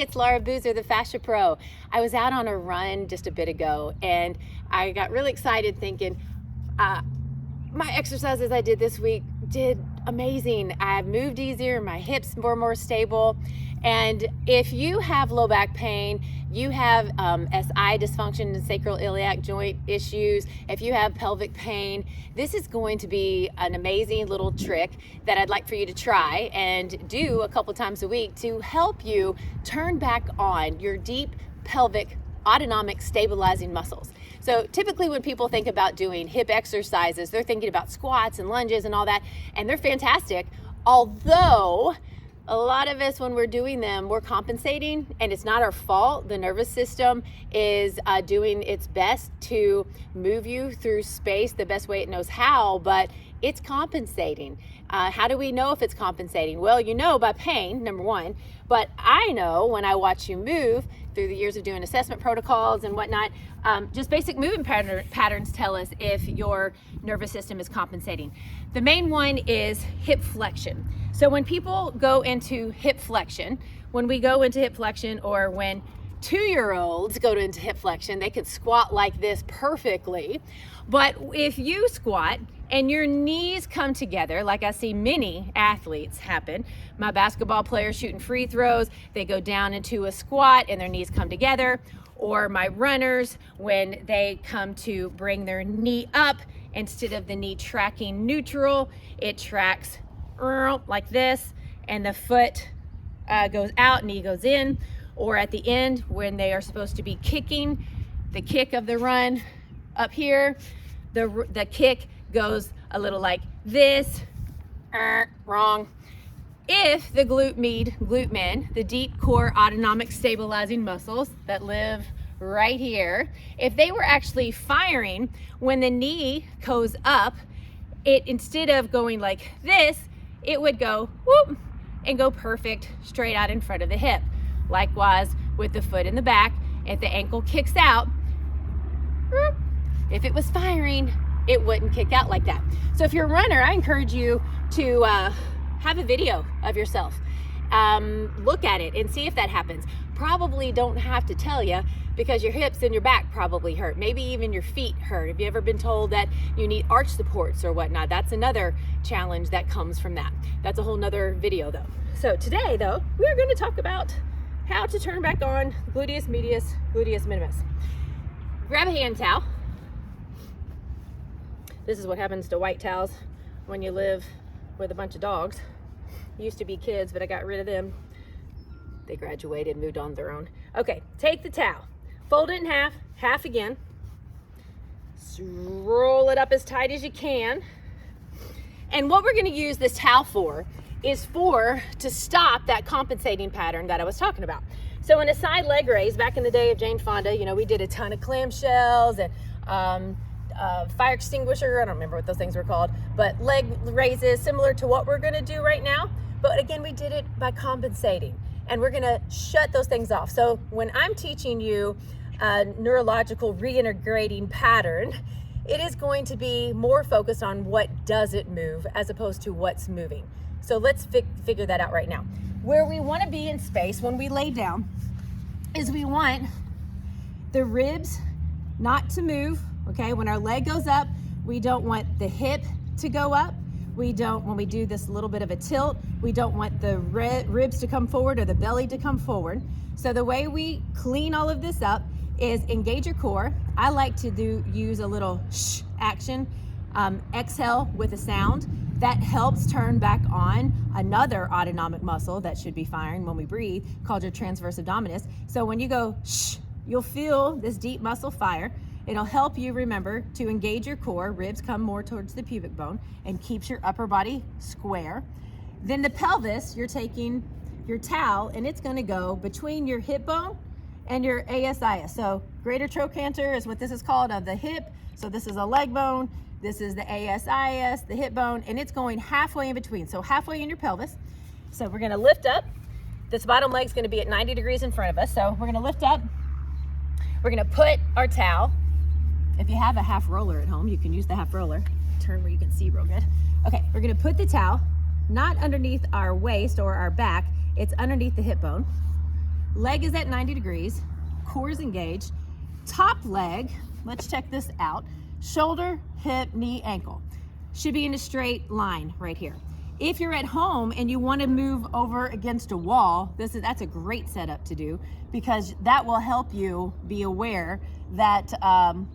it's Laura Boozer, the Fascia Pro. I was out on a run just a bit ago and I got really excited thinking, my exercises I did this week did amazing. I moved easier, my hips were more stable. And if you have low back pain, you have SI dysfunction and sacral iliac joint issues, if you have pelvic pain, this is going to be an amazing little trick that I'd like for you to try and do a couple times a week to help you turn back on your deep pelvic autonomic stabilizing muscles. So typically when people think about doing hip exercises, they're thinking about squats and lunges and all that, and they're fantastic. Although a lot of us, when we're doing them, we're compensating, and it's not our fault. The nervous system is doing its best to move you through space the best way it knows how, but it's compensating. How do we know if it's compensating? Well, you know by pain, number one, but I know when I watch you move through the years of doing assessment protocols and whatnot, just basic movement patterns tell us if your nervous system is compensating. The main one is hip flexion. So when people go into hip flexion, when we go into hip flexion, or when 2-year-olds go into hip flexion, they could squat like this perfectly. But if you squat and your knees come together, like I see many athletes happen, my basketball players shooting free throws, they go down into a squat and their knees come together. Or my runners, when they come to bring their knee up, instead of the knee tracking neutral, it tracks like this, and the foot goes out, knee goes in. Or at the end, when they are supposed to be kicking, the kick of the run up here, the kick goes a little like this. Wrong. If the glute med, the deep core autonomic stabilizing muscles that live right here, if they were actually firing when the knee goes up, it, instead of going like this, it would go whoop and go perfect straight out in front of the hip. Likewise with the foot in the back, if the ankle kicks out, if it was firing, it wouldn't kick out like that. So if you're a runner, I encourage you to have a video of yourself. Look at it and see if that happens. Probably don't have to tell you, because your hips and your back probably hurt. Maybe even your feet hurt. Have you ever been told that you need arch supports or whatnot? That's another challenge that comes from that. That's a whole nother video though. So today though, we're going to talk about how to turn back on gluteus medius, gluteus minimus. Grab a hand towel. This is what happens to white towels when you live with a bunch of dogs. Used to be kids, but I got rid of them. They graduated, moved on their own. Okay, take the towel, fold it in half, half again. Roll it up as tight as you can. And what we're gonna use this towel for is to stop that compensating pattern that I was talking about. So in a side leg raise, back in the day of Jane Fonda, you know, we did a ton of clamshells and fire extinguisher, I don't remember what those things were called, but leg raises similar to what we're gonna do right now. But again, we did it by compensating, and we're gonna shut those things off. So when I'm teaching you a neurological reintegrating pattern, it is going to be more focused on what doesn't move as opposed to what's moving. So let's figure that out right now. Where we wanna be in space when we lay down is we want the ribs not to move, okay? When our leg goes up, we don't want the hip to go up. When we do this little bit of a tilt, we don't want the ribs to come forward or the belly to come forward. So the way we clean all of this up is engage your core. I like to use a little shh action, exhale with a sound. That helps turn back on another autonomic muscle that should be firing when we breathe, called your transverse abdominis. So when you go shh, you'll feel this deep muscle fire. It'll help you remember to engage your core, ribs come more towards the pubic bone, and keeps your upper body square. Then the pelvis, you're taking your towel and it's gonna go between your hip bone and your ASIS. So greater trochanter is what this is called, of the hip. So this is a leg bone, this is the ASIS, the hip bone, and it's going halfway in between. So halfway in your pelvis. So we're gonna lift up. This bottom leg's gonna be at 90 degrees in front of us. So we're gonna lift up. We're gonna put our towel. If you have a half roller at home, you can use the half roller. Turn where you can see real good. Okay, we're gonna put the towel not underneath our waist or our back, it's underneath the hip bone. leg is at 90 degrees, core is engaged, top leg, let's check this out, shoulder, hip, knee, ankle. Should be in a straight line right here. If you're at home and you want to move over against a wall, that's a great setup to do, because that will help you be aware that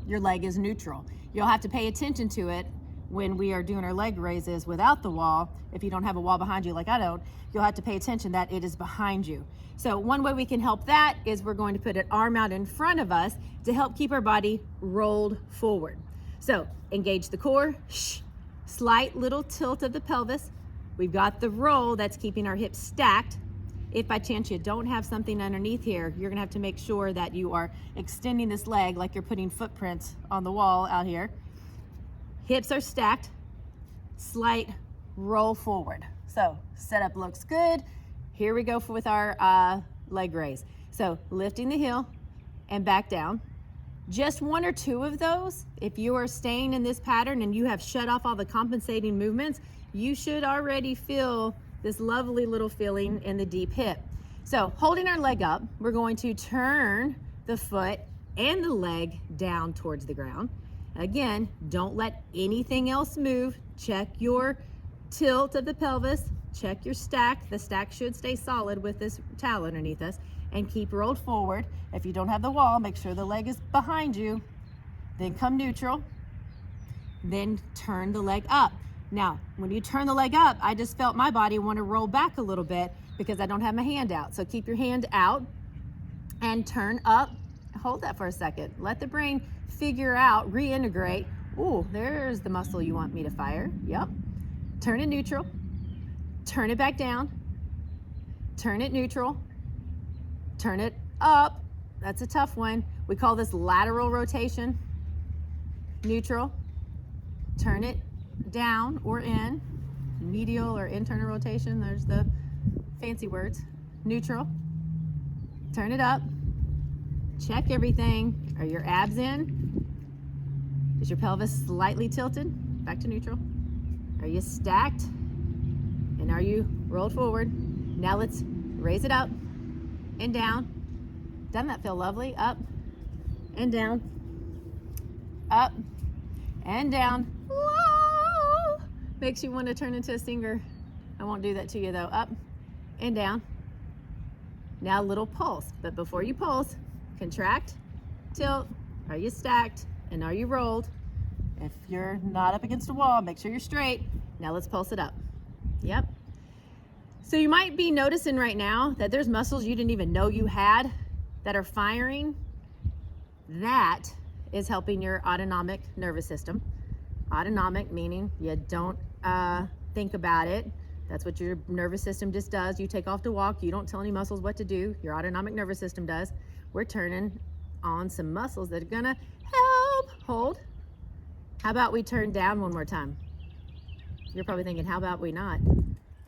your leg is neutral. You'll have to pay attention to it when we are doing our leg raises without the wall. If you don't have a wall behind you like I don't, you'll have to pay attention that it is behind you. So one way we can help that is we're going to put an arm out in front of us to help keep our body rolled forward. So engage the core, slight little tilt of the pelvis. We've got the roll that's keeping our hips stacked. If by chance you don't have something underneath here, you're gonna have to make sure that you are extending this leg like you're putting footprints on the wall out here. Hips are stacked, slight roll forward. So setup looks good. Here we go with our leg raise. So lifting the heel and back down. Just one or two of those, if you are staying in this pattern and you have shut off all the compensating movements, you should already feel this lovely little feeling in the deep hip. So holding our leg up, we're going to turn the foot and the leg down towards the ground. Again, don't let anything else move. Check your tilt of the pelvis, check your stack. The stack should stay solid with this towel underneath us, and keep rolled forward. If you don't have the wall, make sure the leg is behind you. Then come neutral, then turn the leg up. Now, when you turn the leg up, I just felt my body want to roll back a little bit because I don't have my hand out. So keep your hand out and turn up. Hold that for a second. Let the brain figure out, reintegrate. Ooh, there's the muscle you want me to fire. Yep. Turn it neutral. Turn it back down. Turn it neutral. Turn it up. That's a tough one. We call this lateral rotation. Neutral. Turn it down or in. Medial or internal rotation. There's the fancy words. Neutral. Turn it up. Check everything. Are your abs in? Is your pelvis slightly tilted? Back to neutral. Are you stacked? And are you rolled forward? Now let's raise it up and down. Doesn't that feel lovely? Up and down. Up and down. Whoa! Makes you want to turn into a singer. I won't do that to you though. Up and down. Now a little pulse, but before you pulse, contract, tilt. Are you stacked and are you rolled? If you're not up against a wall, make sure you're straight. Now let's pulse it up. Yep. So you might be noticing right now that there's muscles you didn't even know you had that are firing. That is helping your autonomic nervous system. Autonomic meaning you don't think about it. That's what your nervous system just does. You take off to walk. You don't tell any muscles what to do. Your autonomic nervous system does. We're turning on some muscles that are gonna help. Hold. How about we turn down one more time? You're probably thinking, how about we not?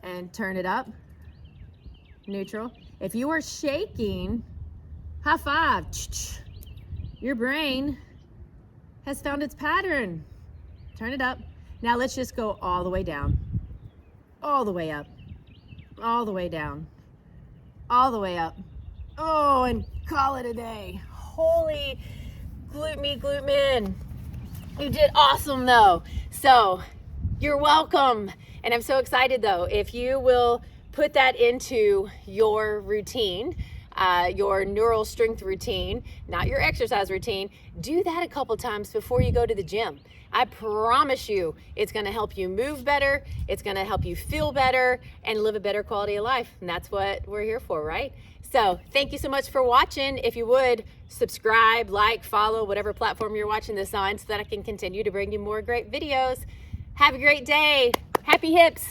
And turn it up. Neutral. If you are shaking, high five. Your brain has found its pattern. Turn it up. Now let's just go all the way down. All the way up. All the way down. All the way up. Oh, and call it a day. Holy glute me, glute men. You did awesome though. So you're welcome. And I'm so excited though, if you will put that into your routine, your neural strength routine, not your exercise routine, do that a couple times before you go to the gym. I promise you, it's gonna help you move better, it's gonna help you feel better, and live a better quality of life. And that's what we're here for, right? So thank you so much for watching. If you would, subscribe, like, follow, whatever platform you're watching this on, so that I can continue to bring you more great videos. Have a great day. Happy hips.